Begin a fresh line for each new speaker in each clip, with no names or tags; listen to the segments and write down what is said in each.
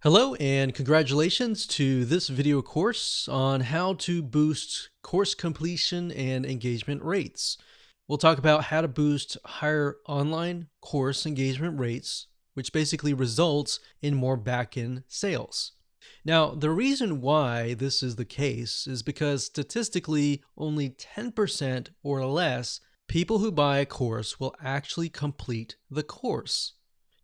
Hello and congratulations to this video course on how to boost course completion and engagement rates. We'll talk about how to boost higher online course engagement rates, which basically results in more back-end sales. Now, the reason why this is the case is because statistically, only 10% or less people who buy a course will actually complete the course.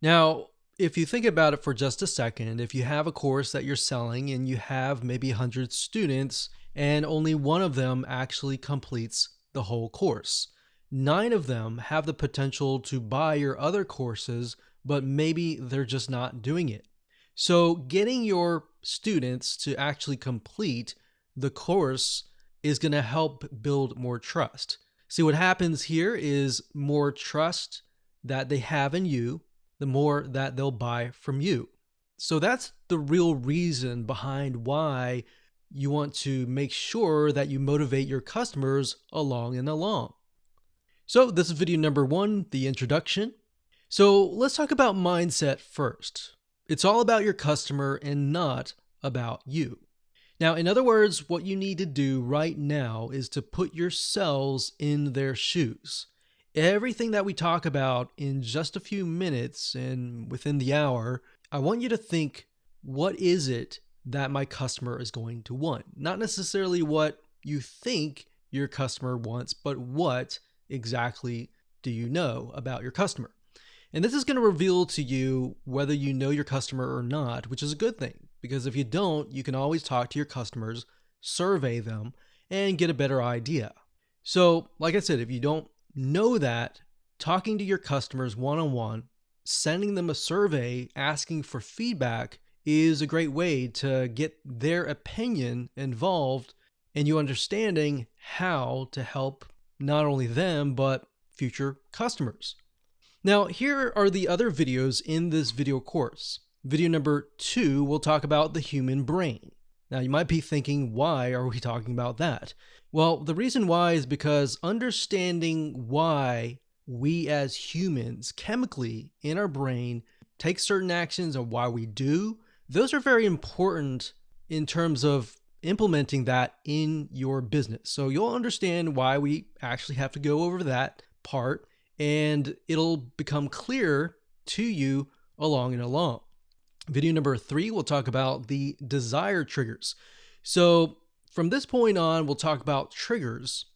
Now, if you think about it for just a second, if you have a course that you're selling and you have maybe 100 students and only one of them actually completes the whole course, 9 of them have the potential to buy your other courses, but maybe they're just not doing it. So getting your students to actually complete the course is going to help build more trust. See, what happens here is more trust that they have in you, the more that they'll buy from you. So that's the real reason behind why you want to make sure that you motivate your customers along and along. So this is video number 1, the introduction. So let's talk about mindset first. It's all about your customer and not about you. Now, in other words, what you need to do right now is to put yourselves in their shoes. Everything that we talk about in just a few minutes and within the hour, I want you to think, what is it that my customer is going to want? Not necessarily what you think your customer wants, but what exactly do you know about your customer? And this is going to reveal to you whether you know your customer or not, which is a good thing, because if you don't, you can always talk to your customers, survey them, and get a better idea. So, like I said, if you don't know that, talking to your customers one-on-one, sending them a survey, asking for feedback is a great way to get their opinion involved and you understanding how to help not only them, but future customers. Now, here are the other videos in this video course. Video number 2, we'll talk about the human brain. Now, you might be thinking, why are we talking about that? Well, the reason why is because understanding why we as humans chemically in our brain take certain actions and why we do, those are very important in terms of implementing that in your business. So you'll understand why we actually have to go over that part and it'll become clear to you along and along. Video number 3, we'll talk about the desire triggers. So from this point on, we'll talk about triggers,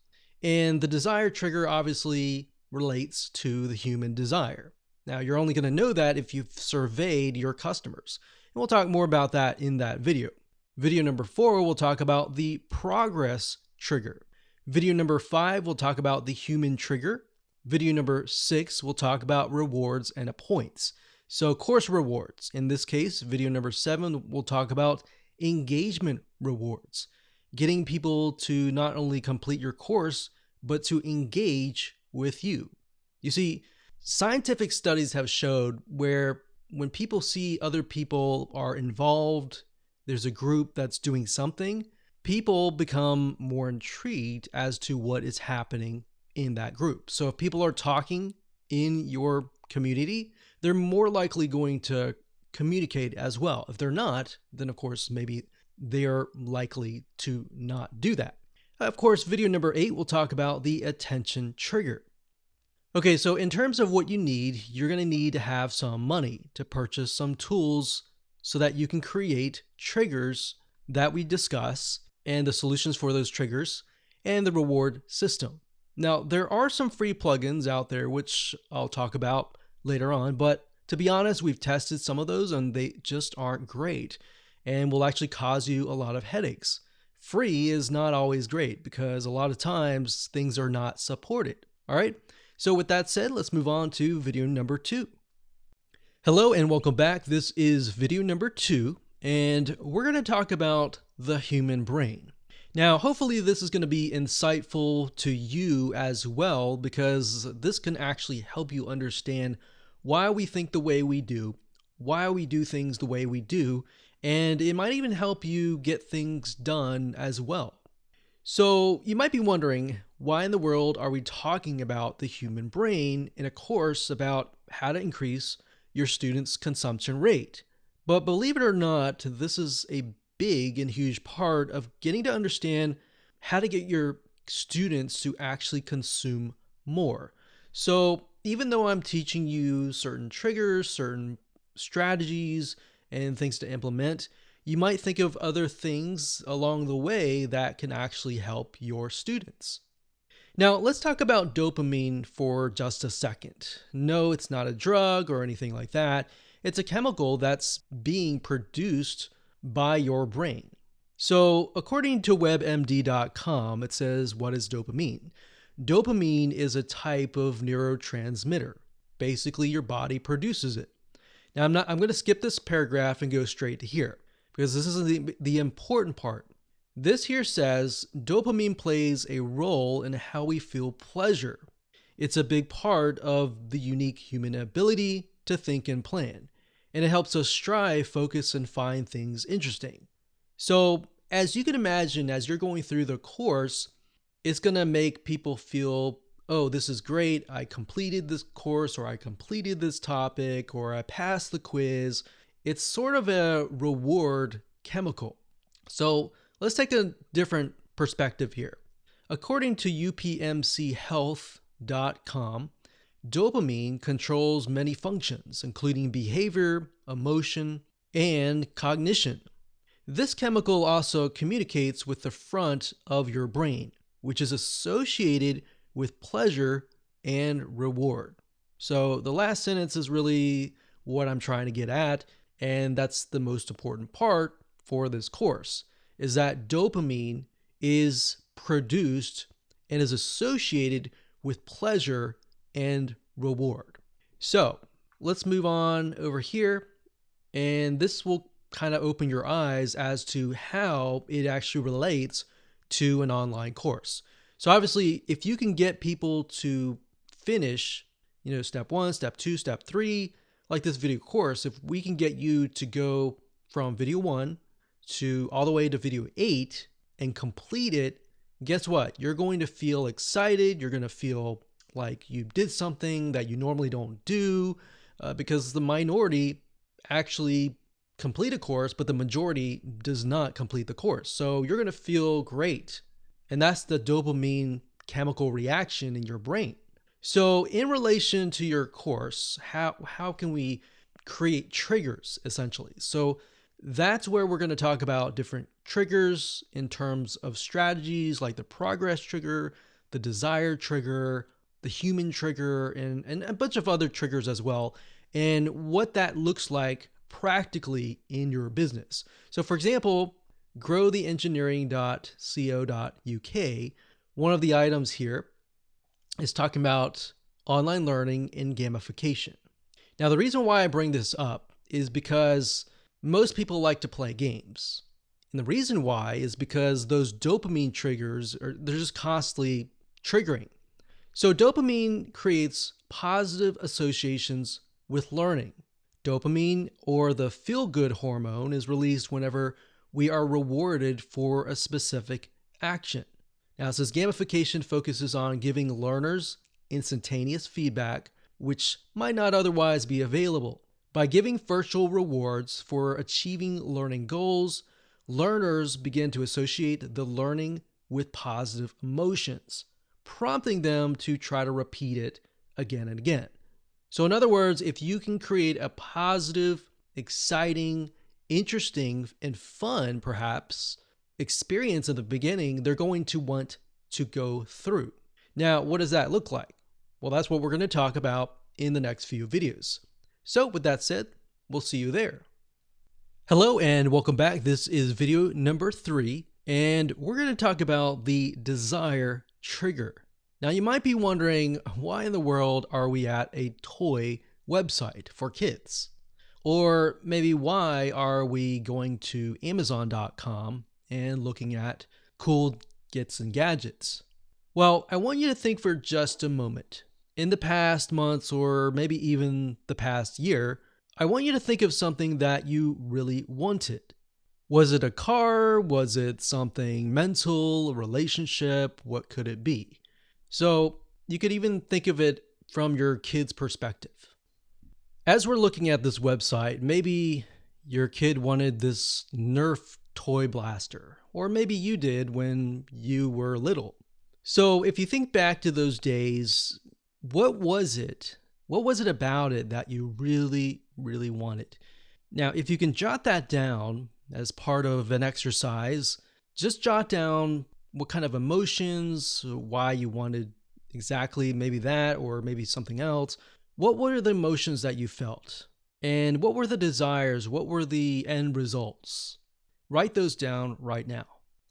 and the desire trigger obviously relates to the human desire. Now, you're only going to know that if you've surveyed your customers, and we'll talk more about that in that video. Video number 4, we'll talk about the progress trigger. Video number 5, we'll talk about the human trigger. Video number 6, we'll talk about rewards and points. So course rewards. In this case, video number 7, we'll talk about engagement rewards. Getting people to not only complete your course, but to engage with you. You see, scientific studies have showed where when people see other people are involved, there's a group that's doing something, people become more intrigued as to what is happening in that group. So if people are talking in your community, they're more likely going to communicate as well. If they're not, then of course, maybe they are likely to not do that. Of course, video number 8, we'll talk about the attention trigger. Okay, so in terms of what you need, you're going to need to have some money to purchase some tools so that you can create triggers that we discuss and the solutions for those triggers and the reward system. Now, there are some free plugins out there, which I'll talk about later on, but to be honest, we've tested some of those and they just aren't great and will actually cause you a lot of headaches. Free is not always great because a lot of times things are not supported. All right. So with that said, let's move on to video number 2. Hello and welcome back. This is video number 2, and we're going to talk about the human brain. Now, hopefully this is going to be insightful to you as well, because this can actually help you understand why we think the way we do, why we do things the way we do, and it might even help you get things done as well. So you might be wondering, why in the world are we talking about the human brain in a course about how to increase your students' consumption rate? But believe it or not, this is a big and huge part of getting to understand how to get your students to actually consume more. So, even though I'm teaching you certain triggers, certain strategies, and things to implement, you might think of other things along the way that can actually help your students. Now, let's talk about dopamine for just a second. No, it's not a drug or anything like that. It's a chemical that's being produced by your brain. So, according to WebMD.com, it says, what is dopamine? Dopamine is a type of neurotransmitter. Basically, your body produces it. Now, I'm going to skip this paragraph and go straight to here because this is the important part. This here says dopamine plays a role in how we feel pleasure. It's a big part of the unique human ability to think and plan, and it helps us strive, focus, and find things interesting. So, as you can imagine, as you're going through the course, it's going to make people feel, oh, this is great. I completed this course, or I completed this topic, or I passed the quiz. It's sort of a reward chemical. So, let's take a different perspective here. According to upmchealth.com, dopamine controls many functions, including behavior, emotion, and cognition. This chemical also communicates with the front of your brain, which is associated with pleasure and reward. So the last sentence is really what I'm trying to get at, and that's the most important part for this course, is that dopamine is produced and is associated with pleasure and reward. So let's move on over here, and this will kind of open your eyes as to how it actually relates to an online course. So obviously, if you can get people to finish, step 1, step 2, step 3, like this video course, if we can get you to go from video 1 to all the way to video 8 and complete it, guess what? You're going to feel excited. You're going to feel like you did something that you normally don't do, because the minority actually complete a course, but the majority does not complete the course. So you're going to feel great. And that's the dopamine chemical reaction in your brain. So in relation to your course, how can we create triggers essentially? So that's where we're going to talk about different triggers in terms of strategies like the progress trigger, the desire trigger, the human trigger, and a bunch of other triggers as well, and what that looks like practically in your business. So for example, growtheengineering.co.uk, one of the items here is talking about online learning and gamification. Now, the reason why I bring this up is because most people like to play games. And the reason why is because those dopamine triggers they're just constantly triggering. So dopamine creates positive associations with learning. Dopamine, or the feel-good hormone, is released whenever we are rewarded for a specific action. Now, it says gamification focuses on giving learners instantaneous feedback, which might not otherwise be available. By giving virtual rewards for achieving learning goals, learners begin to associate the learning with positive emotions, prompting them to try to repeat it again and again. So in other words, if you can create a positive, exciting, interesting, and fun, perhaps, experience in the beginning, they're going to want to go through. Now, what does that look like? Well, that's what we're going to talk about in the next few videos. So with that said, we'll see you there. Hello and welcome back. This is video number 3, and we're going to talk about the desire trigger. Now, you might be wondering, why in the world are we at a toy website for kids? Or maybe why are we going to Amazon.com and looking at cool gets and gadgets? Well, I want you to think for just a moment. In the past months, or maybe even the past year, I want you to think of something that you really wanted. Was it a car? Was it something mental, a relationship? What could it be? So you could even think of it from your kid's perspective. As we're looking at this website, maybe your kid wanted this Nerf toy blaster, or maybe you did when you were little. So if you think back to those days, what was it? What was it about it that you really, really wanted? Now, if you can jot that down as part of an exercise, just jot down what kind of emotions, why you wanted exactly maybe that or maybe something else. What were the emotions that you felt? And what were the desires? What were the end results? Write those down right now.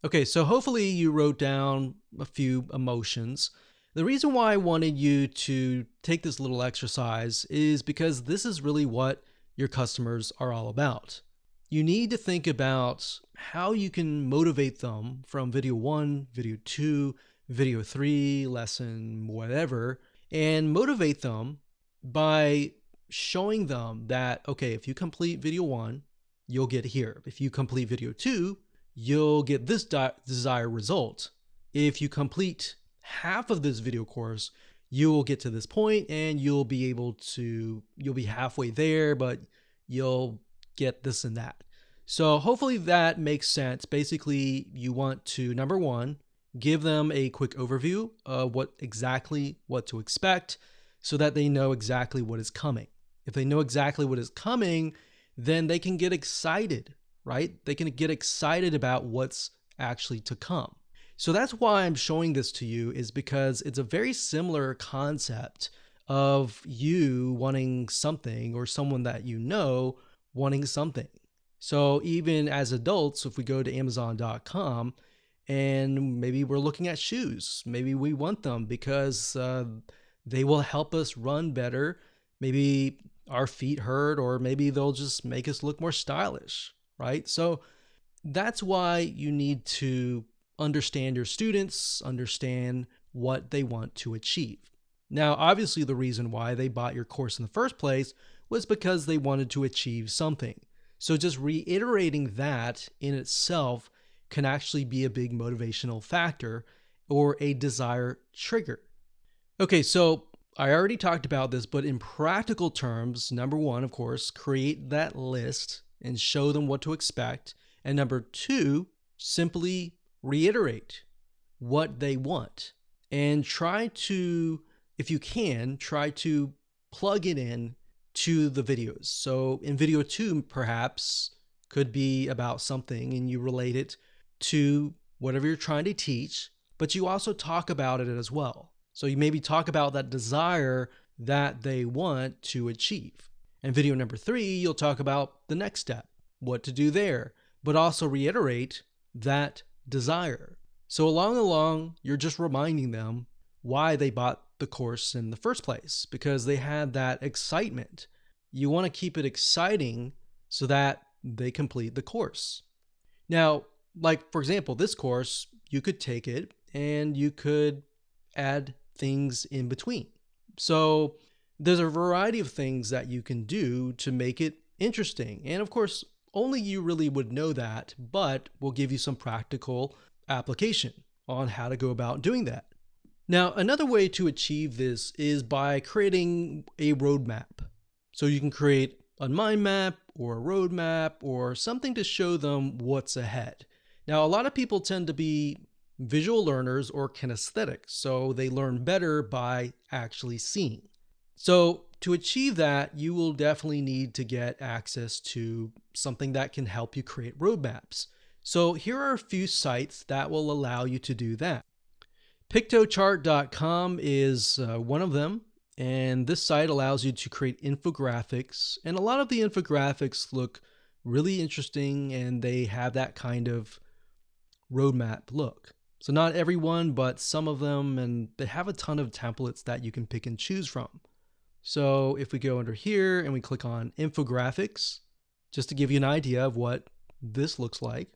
Okay, so hopefully you wrote down a few emotions. The reason why I wanted you to take this little exercise is because this is really what your customers are all about. You need to think about how you can motivate them from video 1, video 2, video 3, lesson whatever, and motivate them by showing them that, okay, if you complete video 1, you'll get here. If you complete video 2, you'll get this desired result. If you complete half of this video course, you will get to this point and you'll be halfway there, but you'll get this and that. So hopefully that makes sense. Basically, you want to, number one, give them a quick overview of what to expect so that they know exactly what is coming. If they know exactly what is coming, then they can get excited, right? They can get excited about what's actually to come. So that's why I'm showing this to you, is because it's a very similar concept of you wanting something or someone that you know wanting something. So even as adults, if we go to Amazon.com and maybe we're looking at shoes, maybe we want them because they will help us run better. Maybe our feet hurt, or maybe they'll just make us look more stylish, right? So that's why you need to understand your students, understand what they want to achieve. Now, obviously, the reason why they bought your course in the first place was because they wanted to achieve something. So just reiterating that in itself can actually be a big motivational factor or a desire trigger. Okay, so I already talked about this, but in practical terms, number one, of course, create that list and show them what to expect. And number two, simply reiterate what they want and try to, if you can, try to plug it in to the videos. So in video 2, perhaps could be about something and you relate it to whatever you're trying to teach, but you also talk about it as well. So you maybe talk about that desire that they want to achieve. In video number 3, you'll talk about the next step, what to do there, but also reiterate that desire. So along, you're just reminding them why they bought the course in the first place, because they had that excitement. You want to keep it exciting so that they complete the course. Now, like for example, this course, you could take it and you could add things in between. So there's a variety of things that you can do to make it interesting. And of course, only you really would know that, but we'll give you some practical application on how to go about doing that. Now, another way to achieve this is by creating a roadmap. So you can create a mind map or a roadmap or something to show them what's ahead. Now, a lot of people tend to be visual learners or kinesthetic, so they learn better by actually seeing. So to achieve that, you will definitely need to get access to something that can help you create roadmaps. So here are a few sites that will allow you to do that. Pictochart.com is one of them, and this site allows you to create infographics, and a lot of the infographics look really interesting and they have that kind of roadmap look. So not everyone, but some of them, and they have a ton of templates that you can pick and choose from. So if we go under here and we click on infographics, just to give you an idea of what this looks like.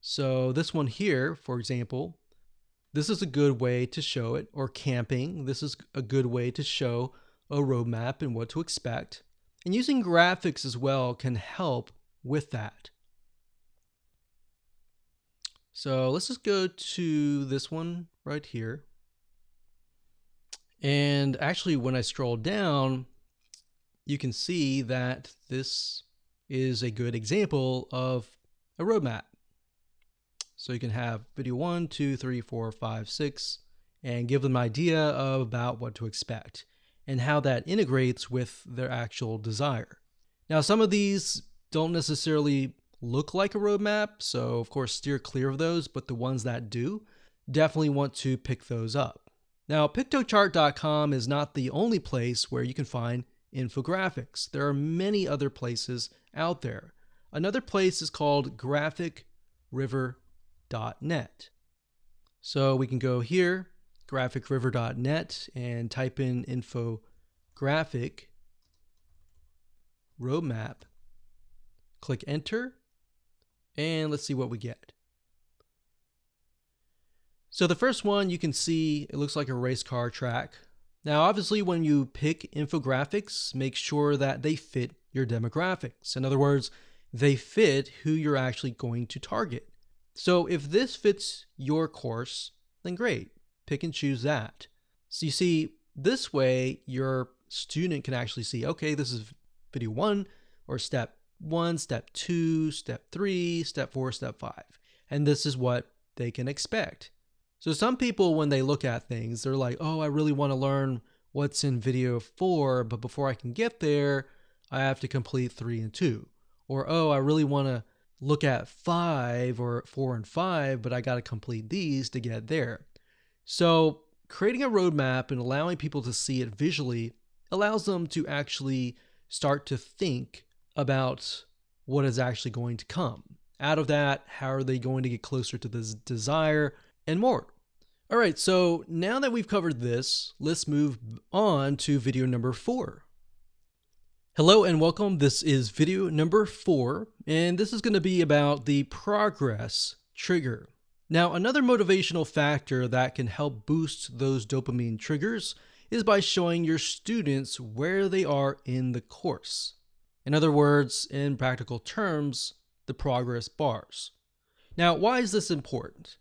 So this one here, for example, this is a good way to show it, or camping. This is a good way to show a roadmap and what to expect. And using graphics as well can help with that. So let's just go to this one right here. And actually, when I scroll down, you can see that this is a good example of a roadmap. So you can have video 1, 2, 3, 4, 5, 6, and give them an idea of about what to expect and how that integrates with their actual desire. Now, some of these don't necessarily look like a roadmap, so of course steer clear of those, but the ones that do, definitely want to pick those up. Now, pictochart.com is not the only place where you can find infographics. There are many other places out there. Another place is called graphicriver.net. So we can go here, graphicriver.net, and type in infographic roadmap, click enter, and let's see what we get. So the first one, you can see it looks like a race car track. Now, obviously, when you pick infographics, make sure that they fit your demographics. In other words, they fit who you're actually going to target. So if this fits your course, then great, pick and choose that. So you see, this way your student can actually see, okay, this is video 1 or step 1, step 2, step 3, step 4, step 5. And this is what they can expect. So some people, when they look at things, they're like, oh, I really want to learn what's in video 4, but before I can get there, I have to complete 3 and 2. Or, oh, I really want to look at 5 or 4 and 5, but I got to complete these to get there. So creating a roadmap and allowing people to see it visually allows them to actually start to think about what is actually going to come. Out of that, how are they going to get closer to this desire and more? All right, so now that we've covered this, let's move on to video number 4. Hello and welcome. This is video number 4, and this is going to be about the progress trigger. Now, another motivational factor that can help boost those dopamine triggers is by showing your students where they are in the course. In other words, in practical terms, the progress bars. Now, why is this important?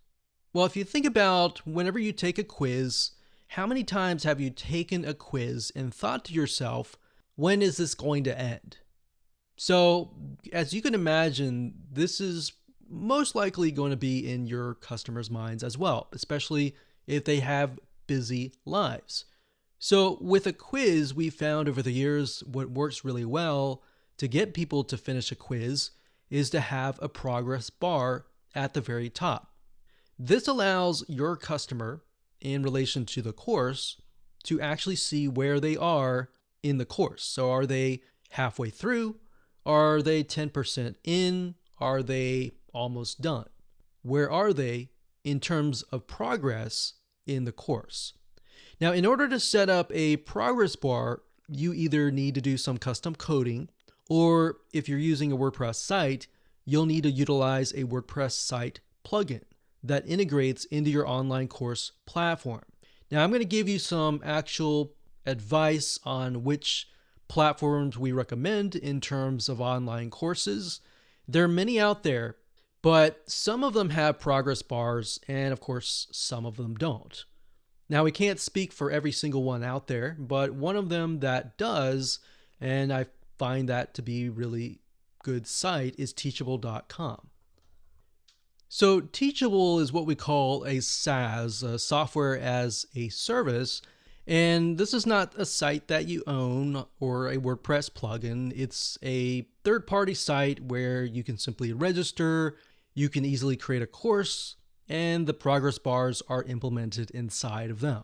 Well, if you think about whenever you take a quiz, how many times have you taken a quiz and thought to yourself, when is this going to end? So, as you can imagine, this is most likely going to be in your customers' minds as well, especially if they have busy lives. So, with a quiz, we found over the years what works really well to get people to finish a quiz is to have a progress bar at the very top. This allows your customer, in relation to the course, to actually see where they are in the course. So are they halfway through? Are they 10% in? Are they almost done? Where are they in terms of progress in the course? Now, in order to set up a progress bar, you either need to do some custom coding, or if you're using a WordPress site, you'll need to utilize a WordPress site plugin that integrates into your online course platform. Now, I'm going to give you some actual advice on which platforms we recommend in terms of online courses. There are many out there, but some of them have progress bars, and of course, some of them don't. Now, we can't speak for every single one out there, but one of them that does, and I find that to be really good site, is teachable.com. So Teachable is what we call a SaaS, a software as a service, and this is not a site that you own or a WordPress plugin. It's a third-party site where you can simply register, you can easily create a course, and the progress bars are implemented inside of them.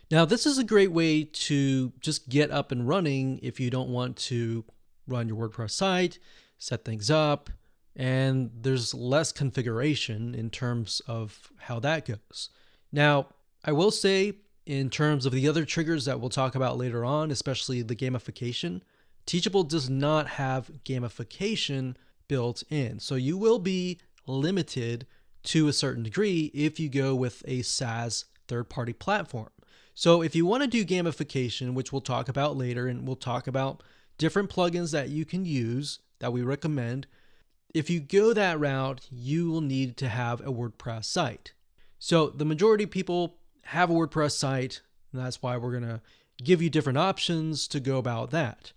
Now, this is a great way to just get up and running if you don't want to run your WordPress site, set things up, and there's less configuration in terms of how that goes. Now, I will say, in terms of the other triggers that we'll talk about later on, especially the gamification, Teachable does not have gamification built in. So you will be limited to a certain degree if you go with a SaaS third-party platform. So if you want to do gamification, which we'll talk about later, and we'll talk about different plugins that you can use that we recommend, if you go that route, you will need to have a WordPress site. So the majority of people have a WordPress site, and that's why we're going to give you different options to go about that.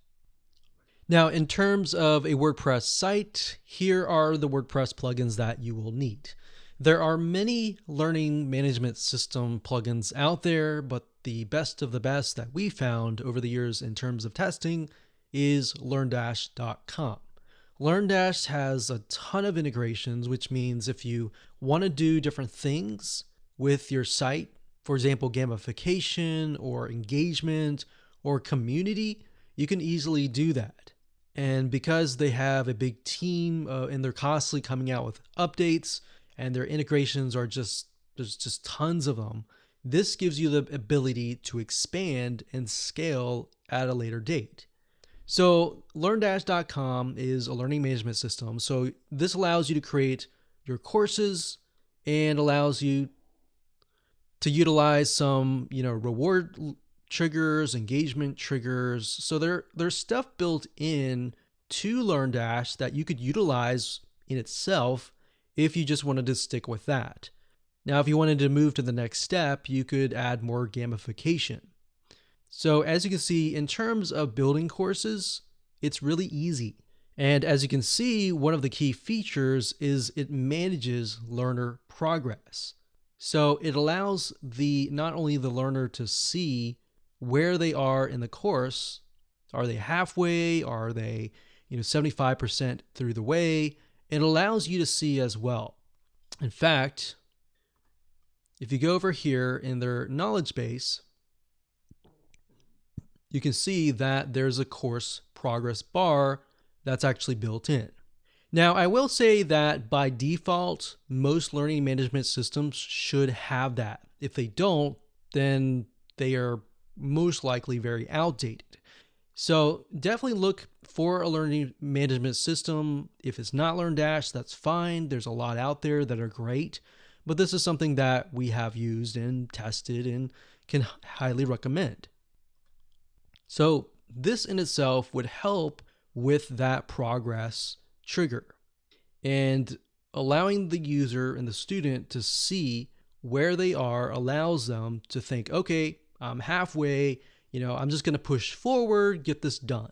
Now, in terms of a WordPress site, here are the WordPress plugins that you will need. There are many learning management system plugins out there, but the best of the best that we found over the years in terms of testing is LearnDash.com. LearnDash has a ton of integrations, which means if you want to do different things with your site, for example, gamification or engagement or community, you can easily do that. And because they have a big team and they're constantly coming out with updates and their integrations are there's just tons of them, this gives you the ability to expand and scale at a later date. So LearnDash.com is a learning management system. So this allows you to create your courses and allows you to utilize some, reward triggers, engagement triggers. So there's stuff built in to LearnDash that you could utilize in itself if you just wanted to stick with that. Now, if you wanted to move to the next step, you could add more gamification. So as you can see, in terms of building courses, it's really easy. And as you can see, one of the key features is it manages learner progress. So it allows not only the learner to see where they are in the course. Are they halfway? Are they 75% through the way? It allows you to see as well. In fact, if you go over here in their knowledge base, you can see that there's a course progress bar that's actually built in. Now, I will say that by default, most learning management systems should have that. If they don't, then they are most likely very outdated. So definitely look for a learning management system. If it's not LearnDash, that's fine. There's a lot out there that are great, but this is something that we have used and tested and can highly recommend. So this in itself would help with that progress trigger and allowing the user and the student to see where they are allows them to think, okay, I'm halfway, I'm just going to push forward, get this done.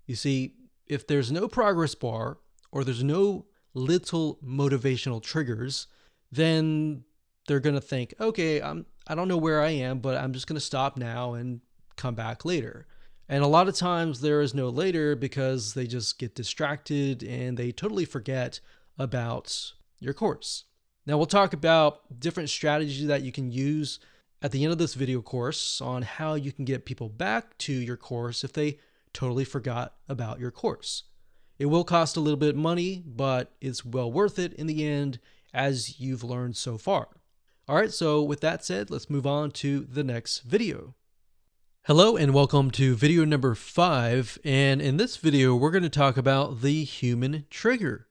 You see, if there's no progress bar or there's no little motivational triggers, then they're going to think, okay, I don't know where I am, but I'm just going to stop now and come back later. And a lot of times there is no later because they just get distracted and they totally forget about your course. Now we'll talk about different strategies that you can use at the end of this video course on how you can get people back to your course if they totally forgot about your course. It will cost a little bit of money, but it's well worth it in the end as you've learned so far. All right, so with that said, let's move on to the next video. Hello and welcome to video number 5, and in this video we're going to talk about the human trigger.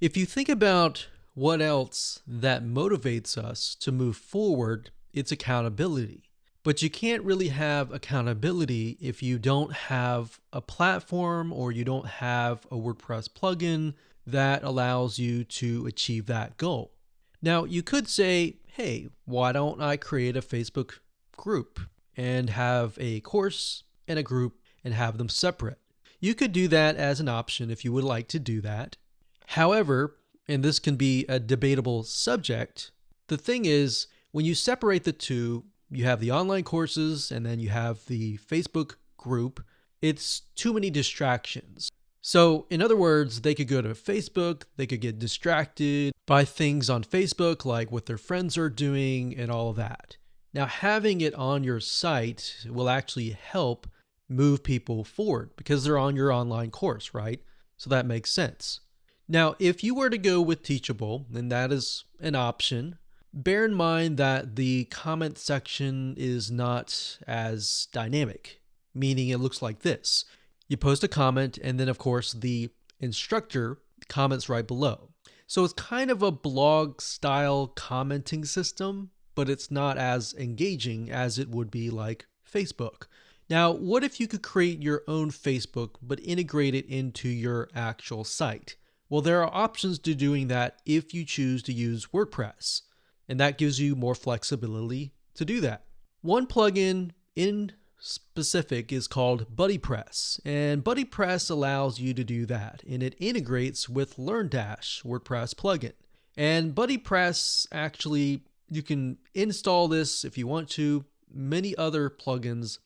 If you think about what else that motivates us to move forward, it's accountability. But you can't really have accountability if you don't have a platform or you don't have a WordPress plugin that allows you to achieve that goal. Now you could say, hey, why don't I create a Facebook group and have a course and a group and have them separate? You could do that as an option if you would like to do that. However, and this can be a debatable subject, the thing is, when you separate the two, you have the online courses and then you have the Facebook group, it's too many distractions. So in other words, they could go to Facebook, they could get distracted by things on Facebook like what their friends are doing and all of that. Now, having it on your site will actually help move people forward because they're on your online course, right? So that makes sense. Now, if you were to go with Teachable, then that is an option. Bear in mind that the comment section is not as dynamic, meaning it looks like this. You post a comment and then of course the instructor comments right below. So it's kind of a blog style commenting system, but it's not as engaging as it would be like Facebook. Now, what if you could create your own Facebook but integrate it into your actual site? Well, there are options to doing that if you choose to use WordPress, and that gives you more flexibility to do that. One plugin in specific is called BuddyPress, and BuddyPress allows you to do that, and it integrates with LearnDash WordPress plugin. And BuddyPress actually, you can install this if you want to. Many other plugins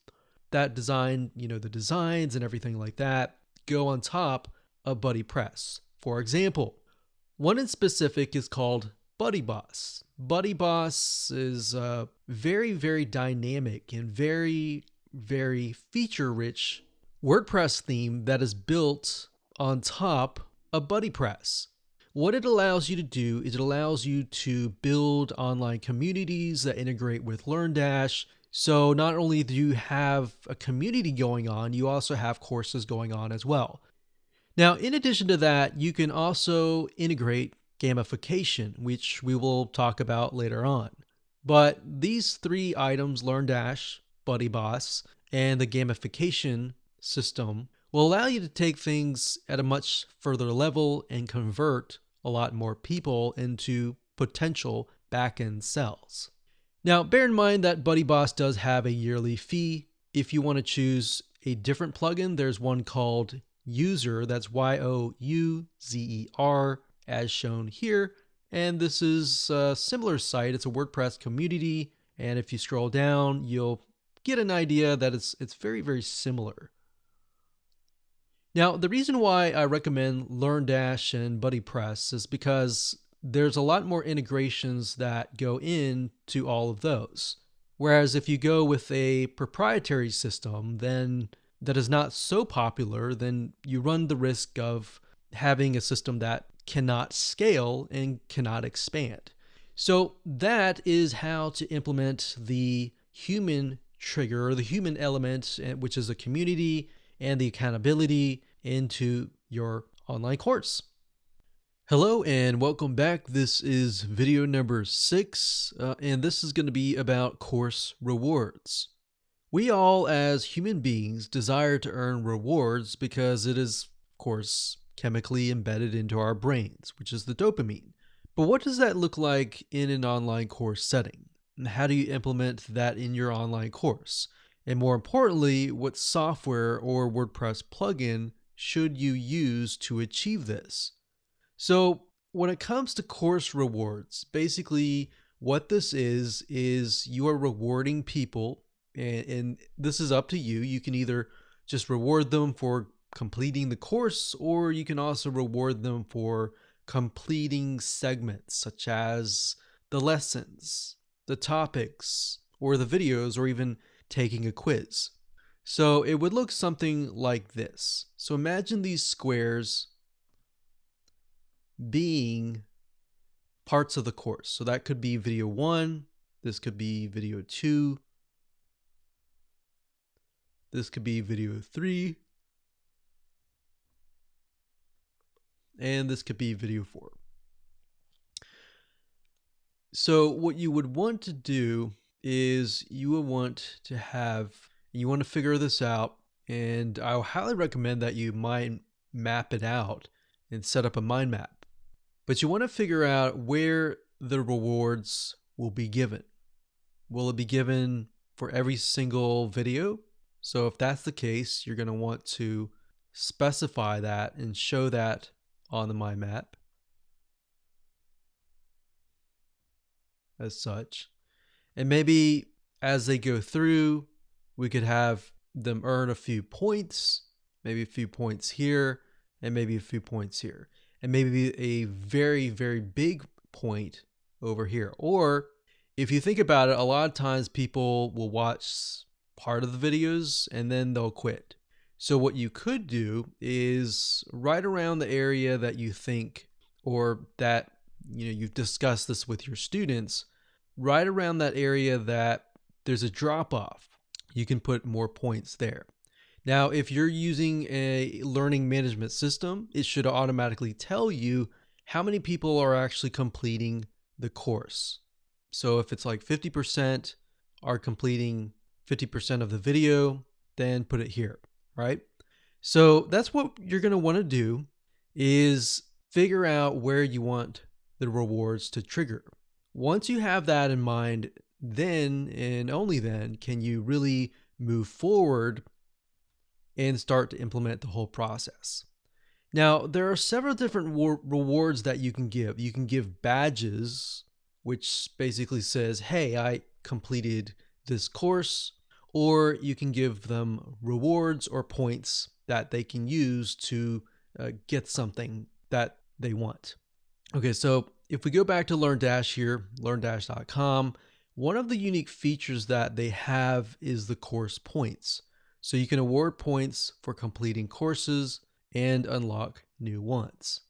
that design, the designs and everything like that go on top of BuddyPress. For example, one in specific is called BuddyBoss. BuddyBoss is very, very dynamic and very, very feature-rich WordPress theme that is built on top of BuddyPress. What it allows you to do is it allows you to build online communities that integrate with LearnDash. So not only do you have a community going on, you also have courses going on as well. Now, in addition to that, you can also integrate gamification, which we will talk about later on. But these three items, LearnDash, BuddyBoss, and the gamification system, will allow you to take things at a much further level and convert a lot more people into potential back-end sales. Now, bear in mind that BuddyBoss does have a yearly fee. If you want to choose a different plugin, there's one called User, that's Youzer, as shown here. And this is a similar site. It's a WordPress community. And if you scroll down, you'll get an idea that it's very, very similar. Now, the reason why I recommend LearnDash and BuddyPress is because there's a lot more integrations that go into all of those. Whereas if you go with a proprietary system, then that is not so popular, then you run the risk of having a system that cannot scale and cannot expand. So that is how to implement the human trigger, or the human element, which is a community and the accountability, into your online course. Hello and welcome back. This is video number 6, and this is going to be about course rewards. We all, as human beings, desire to earn rewards because it is, of course, chemically embedded into our brains, which is the dopamine. But what does that look like in an online course setting? And how do you implement that in your online course? And more importantly, what software or WordPress plugin should you use to achieve this? So when it comes to course rewards, basically what this is you are rewarding people, and this is up to you. You can either just reward them for completing the course, or you can also reward them for completing segments such as the lessons, the topics, or the videos, or even taking a quiz. So it would look something like this. So imagine these squares being parts of the course. So that could be video 1, this could be video 2, this could be video 3, and this could be video 4. So what you would want to do is you want to figure this out, and I highly recommend that you mind map it out and set up a mind map. But you want to figure out where the rewards will be given. Will it be given for every single video? So if that's the case, you're going to want to specify that and show that on the mind map as such. And maybe as they go through, we could have them earn a few points, maybe a few points here, and maybe a few points here, and maybe a very, very big point over here. Or if you think about it, a lot of times people will watch part of the videos and then they'll quit. So what you could do is right around the area that you think, or that you've discussed this with your students, right around that area that there's a drop off, you can put more points there. Now, if you're using a learning management system, it should automatically tell you how many people are actually completing the course. So if it's like 50% are completing 50% of the video, then put it here, right? So that's what you're going to want to do, is figure out where you want the rewards to trigger. Once you have that in mind, then and only then can you really move forward and start to implement the whole process. Now, there are several different rewards that you can give. You can give badges, which basically says, hey, I completed this course, or you can give them rewards or points that they can use to get something that they want. Okay, so if we go back to LearnDash here, learndash.com, one of the unique features that they have is the course points. So you can award points for completing courses and unlock new ones.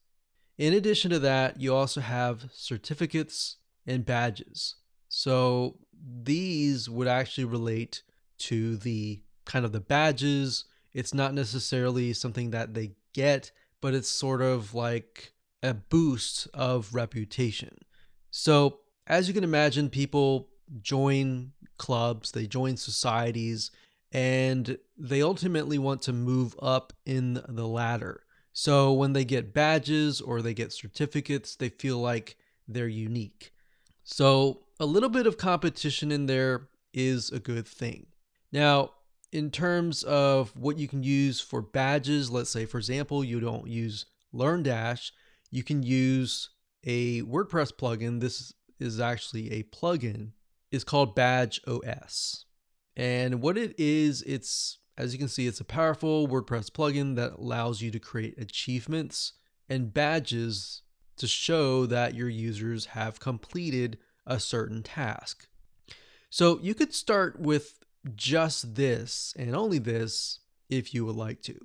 In addition to that, you also have certificates and badges. So these would actually relate to the kind of the badges. It's not necessarily something that they get, but it's sort of like a boost of reputation. So as you can imagine, people join clubs, they join societies, and they ultimately want to move up in the ladder. So when they get badges or they get certificates, they feel like they're unique. So a little bit of competition in there is a good thing. Now, in terms of what you can use for badges, let's say, for example, you don't use LearnDash, you can use a WordPress plugin. This is actually a plugin. It's called Badge OS. And what it is, it's, as you can see, it's a powerful WordPress plugin that allows you to create achievements and badges to show that your users have completed a certain task. So you could start with just this and only this if you would like to,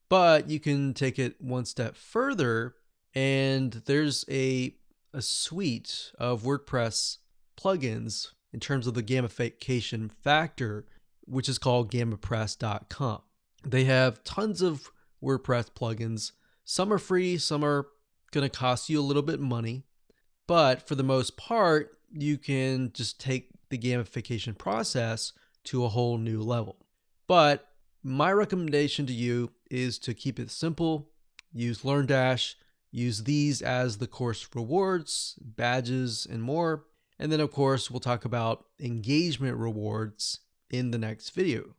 but you can take it one step further, and there's a suite of WordPress plugins in terms of the gamification factor, which is called gamipress.com. They have tons of WordPress plugins. Some are free, some are going to cost you a little bit of money, but for the most part, you can just take the gamification process to a whole new level. But my recommendation to you is to keep it simple. Use LearnDash, use these as the course rewards, badges, and more. And then, of course, we'll talk about engagement rewards in the next video.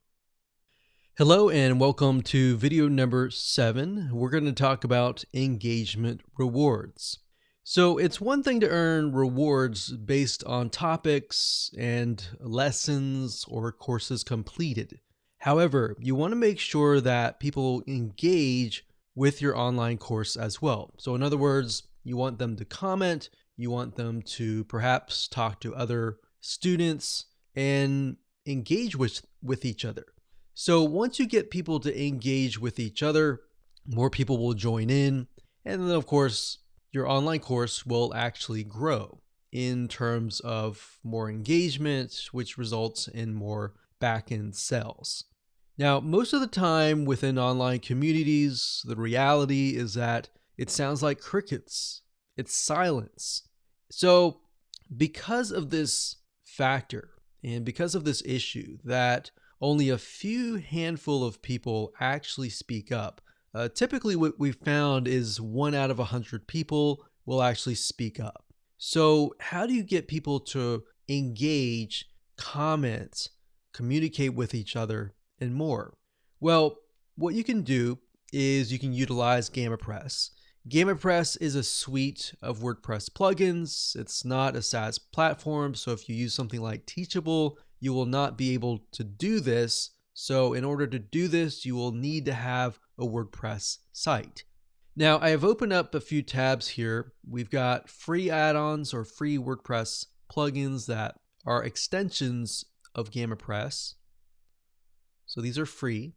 Hello and welcome to video number 7. We're going to talk about engagement rewards. So it's one thing to earn rewards based on topics and lessons or courses completed. However, you want to make sure that people engage with your online course as well. So in other words, you want them to comment, you want them to perhaps talk to other students and engage with each other. So once you get people to engage with each other, more people will join in. And then of course, your online course will actually grow in terms of more engagement, which results in more back-end sales. Now, most of the time within online communities, the reality is that it sounds like crickets. It's silence. So because of this factor and because of this issue that only a few handful of people actually speak up, typically what we've found is 1 out of 100 people will actually speak up. So how do you get people to engage, comment, communicate with each other, and more? Well, what you can do is you can utilize GamiPress. GamiPress is a suite of WordPress plugins. It's not a SaaS platform, so if you use something like Teachable, you will not be able to do this. So in order to do this, you will need to have a WordPress site. Now, I have opened up a few tabs here. We've got free add-ons or free WordPress plugins that are extensions of GamiPress. So these are free.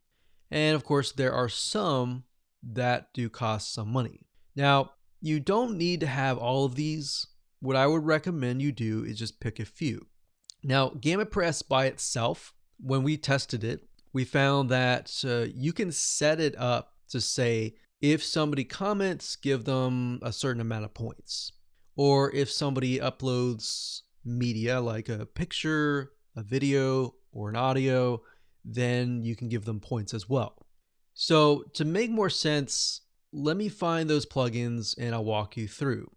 And of course, there are some that do cost some money. Now, you don't need to have all of these. What I would recommend you do is just pick a few. Now, GamiPress by itself, when we tested it, we found that you can set it up to say, if somebody comments, give them a certain amount of points. Or if somebody uploads media like a picture, a video, or an audio, then you can give them points as well. So to make more sense, let me find those plugins and I'll walk you through.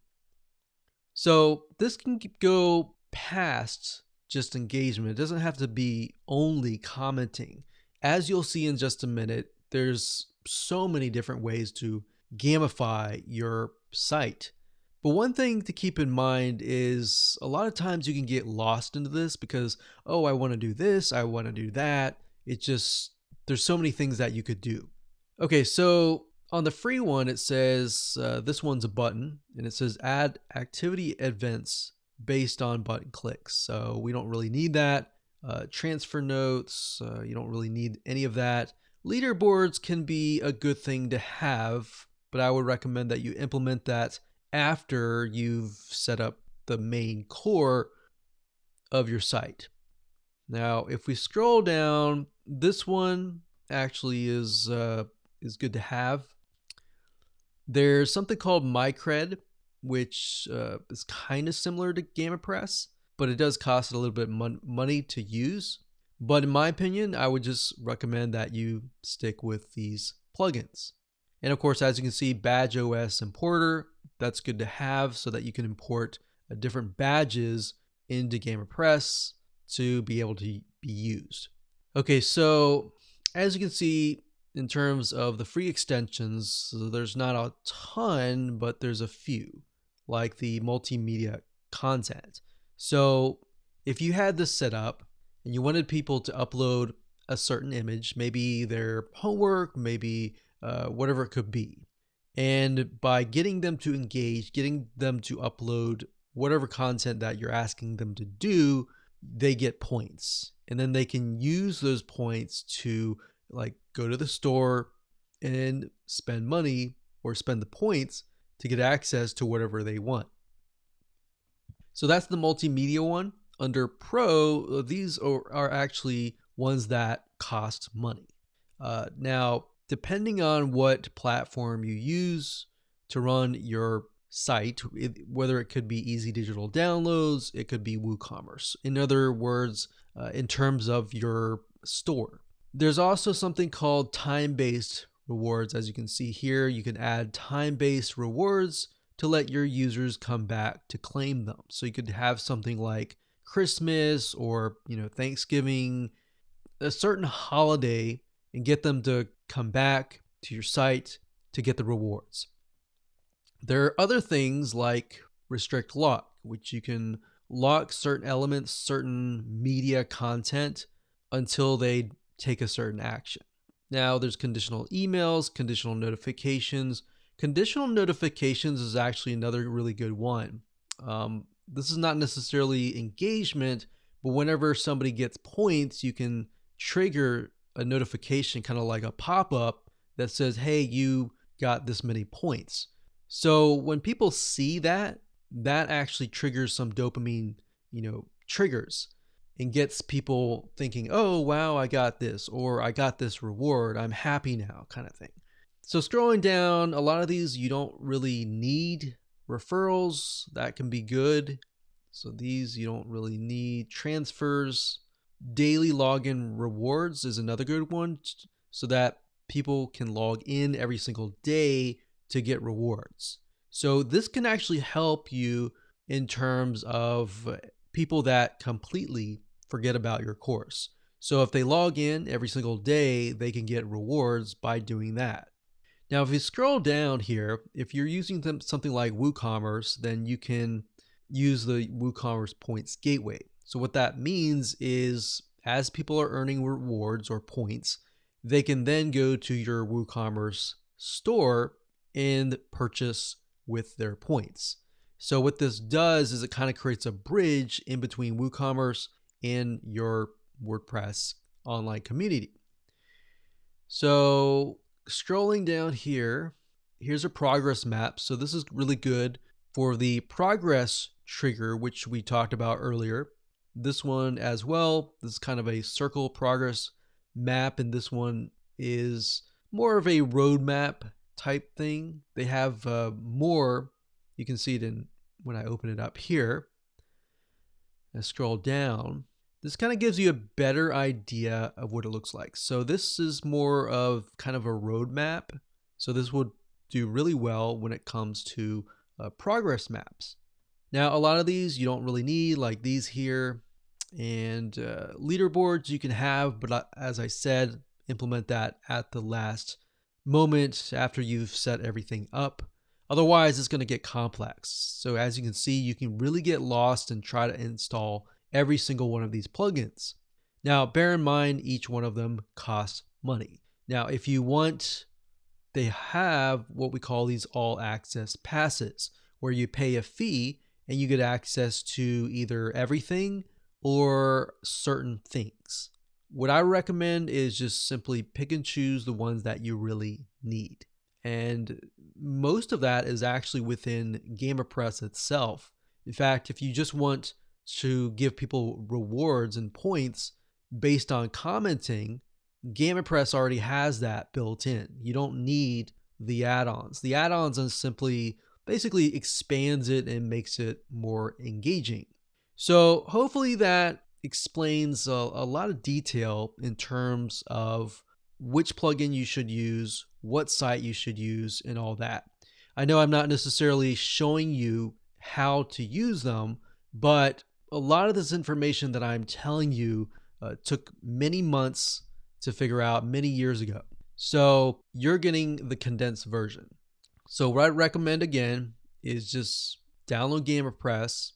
So this can go past just engagement. It doesn't have to be only commenting. As you'll see in just a minute, there's so many different ways to gamify your site. But one thing to keep in mind is a lot of times you can get lost into this because, oh, I want to do this, I want to do that. It just, there's so many things that you could do. Okay, so on the free one, it says this one's a button and it says add activity events based on button clicks. So we don't really need that. Transfer notes, you don't really need any of that. Leaderboards can be a good thing to have, but I would recommend that you implement that after you've set up the main core of your site. Now, if we scroll down, this one actually is good to have. There's something called MyCred, which is kind of similar to GamaPress, but it does cost a little bit money to use. But in my opinion, I would just recommend that you stick with these plugins. And of course, as you can see, Badge OS Importer, that's good to have so that you can import different badges into GamaPress to be able to be used. Okay, so as you can see, in terms of the free extensions, there's not a ton, but there's a few, like the multimedia content. So if you had this set up and you wanted people to upload a certain image, maybe their homework, maybe whatever it could be, and by getting them to engage, getting them to upload whatever content that you're asking them to do, they get points. And then they can use those points to like go to the store and spend money or spend the points to get access to whatever they want. So that's the multimedia one. Under Pro, these are actually ones that cost money. Now, depending on what platform you use to run your site, whether it could be easy digital downloads, it could be WooCommerce. In other words, in terms of your store. There's also something called time-based rewards. As you can see here, you can add time-based rewards to let your users come back to claim them. So you could have something like Christmas or Thanksgiving, a certain holiday, and get them to come back to your site to get the rewards. There are other things like restrict lock, which you can lock certain elements, certain media content until they take a certain action. Now there's conditional emails, conditional notifications. Conditional notifications is actually another really good one. This is not necessarily engagement, but whenever somebody gets points, you can trigger a notification, kind of like a pop-up that says, hey, you got this many points. So when people see that, that actually triggers some dopamine, triggers, and gets people thinking, oh, wow, I got this, or I got this reward, I'm happy now, kind of thing. So scrolling down, a lot of these you don't really need. Referrals, that can be good. So these you don't really need. Transfers, daily login rewards is another good one, so that people can log in every single day to get rewards. So this can actually help you in terms of people that completely forget about your course. So if they log in every single day, they can get rewards by doing that. Now, if you scroll down here, if you're using something like WooCommerce, then you can use the WooCommerce Points Gateway. So what that means is as people are earning rewards or points, they can then go to your WooCommerce store and purchase with their points. So what this does is it kind of creates a bridge in between WooCommerce and your WordPress online community. So scrolling down here, here's a progress map. So this is really good for the progress trigger, which we talked about earlier. This one as well, this is kind of a circle progress map, and this one is more of a roadmap type thing. They have more. You can see it in when I open it up here. And scroll down. This kind of gives you a better idea of what it looks like. So this is more of kind of a roadmap. So this would do really well when it comes to progress maps. Now, a lot of these you don't really need, like these here. And leaderboards you can have, but as I said, implement that at the last moment after you've set everything up. Otherwise, it's going to get complex. So as you can see, you can really get lost and try to install every single one of these plugins. Now, bear in mind, each one of them costs money. Now, if you want, they have what we call these all access passes, where you pay a fee and you get access to either everything or certain things. What I recommend is just simply pick and choose the ones that you really need. And most of that is actually within GamerPress itself. In fact, if you just want to give people rewards and points based on commenting, GamerPress already has that built in. You don't need the add-ons. The add-ons is simply basically expands it and makes it more engaging. So hopefully that explains a lot of detail in terms of which plugin you should use, what site you should use, and all that. I know I'm not necessarily showing you how to use them, but a lot of this information that I'm telling you took many months to figure out many years ago. So you're getting the condensed version. So what I recommend again is just download GamerPress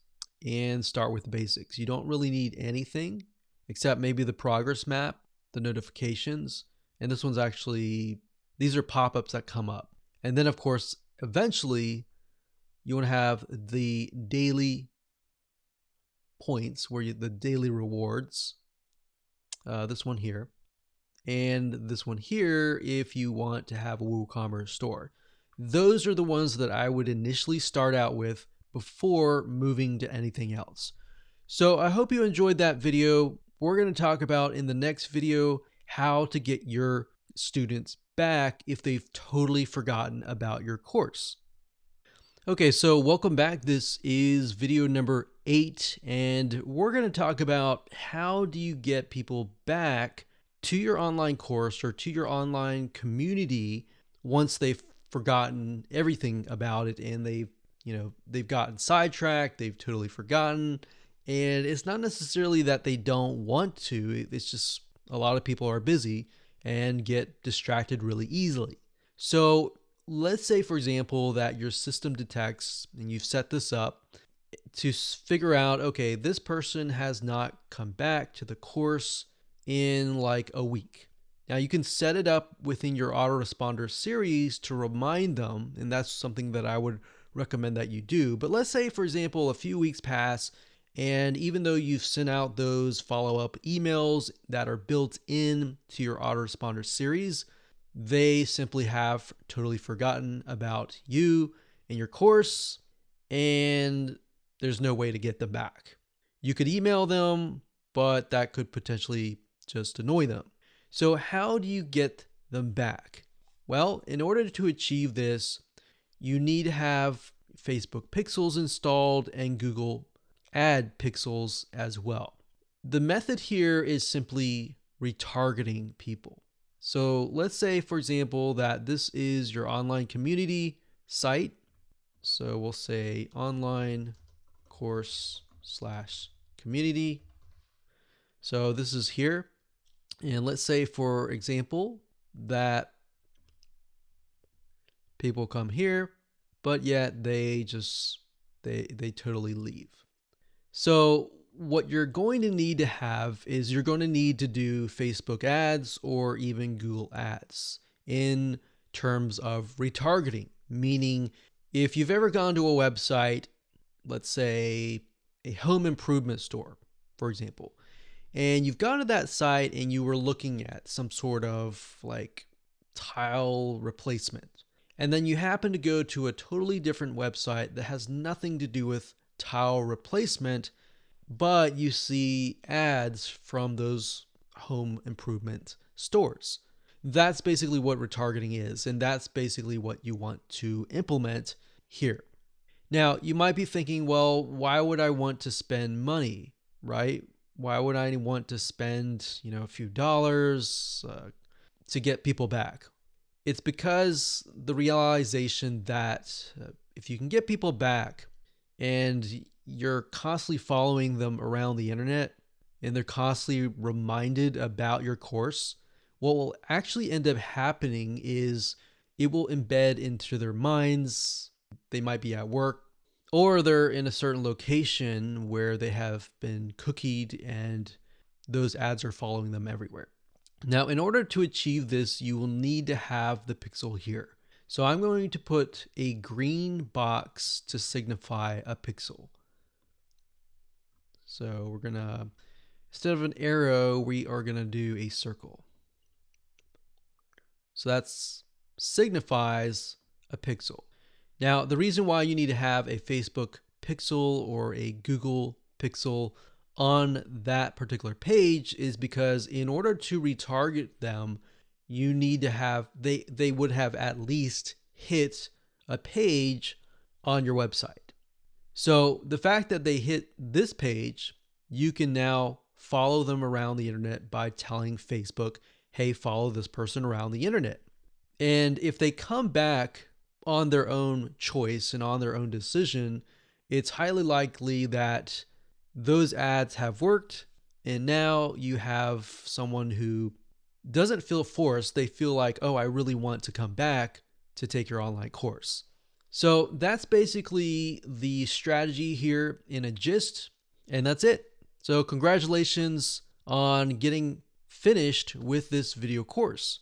and start with the basics. You don't really need anything except maybe the progress map, the notifications, and this one's actually, these are pop-ups that come up. And then of course, eventually you want to have the daily points where the daily rewards, this one here, and this one here if you want to have a WooCommerce store. Those are the ones that I would initially start out with before moving to anything else. So I hope you enjoyed that video. We're going to talk about in the next video how to get your students back if they've totally forgotten about your course. Okay, so welcome back. This is video number 8, and we're going to talk about how do you get people back to your online course or to your online community once they've forgotten everything about it and they've gotten sidetracked, they've totally forgotten. And it's not necessarily that they don't want to, it's just a lot of people are busy and get distracted really easily. So let's say, for example, that your system detects, and you've set this up to figure out, okay, this person has not come back to the course in like a week. Now you can set it up within your autoresponder series to remind them, and that's something that I would recommend that you do. But let's say, for example, a few weeks pass, and even though you've sent out those follow-up emails that are built in to your autoresponder series, they simply have totally forgotten about you and your course, and there's no way to get them back. You could email them, but that could potentially just annoy them. So how do you get them back? Well, in order to achieve this, you need to have Facebook Pixels installed and Google Ad Pixels as well. The method here is simply retargeting people. So let's say, for example, that this is your online community site. So we'll say online course/community. So this is here. And let's say, for example, that people come here, but yet they totally leave. So what you're going to need to have is you're going to need to do Facebook ads or even Google ads in terms of retargeting, meaning if you've ever gone to a website, let's say a home improvement store, for example, and you've gone to that site and you were looking at some sort of like tile replacement, and then you happen to go to a totally different website that has nothing to do with tile replacement, but you see ads from those home improvement stores. That's basically what retargeting is, and that's basically what you want to implement here. Now, you might be thinking, well, why would I want to spend money, right? Why would I want to spend, a few dollars to get people back? It's because the realization that if you can get people back and you're constantly following them around the internet and they're constantly reminded about your course, what will actually end up happening is it will embed into their minds. They might be at work or they're in a certain location where they have been cookied and those ads are following them everywhere. Now, in order to achieve this, you will need to have the pixel here. So I'm going to put a green box to signify a pixel. So we're going to, instead of an arrow, we are going to do a circle. So that signifies a pixel. Now, the reason why you need to have a Facebook pixel or a Google pixel on that particular page is because in order to retarget them, you need to have, they would have at least hit a page on your website. So the fact that they hit this page, you can now follow them around the internet by telling Facebook, hey, follow this person around the internet. And if they come back on their own choice and on their own decision, it's highly likely that those ads have worked. And now you have someone who doesn't feel forced. They feel like, oh, I really want to come back to take your online course. So that's basically the strategy here in a gist. And that's it. So congratulations on getting finished with this video course.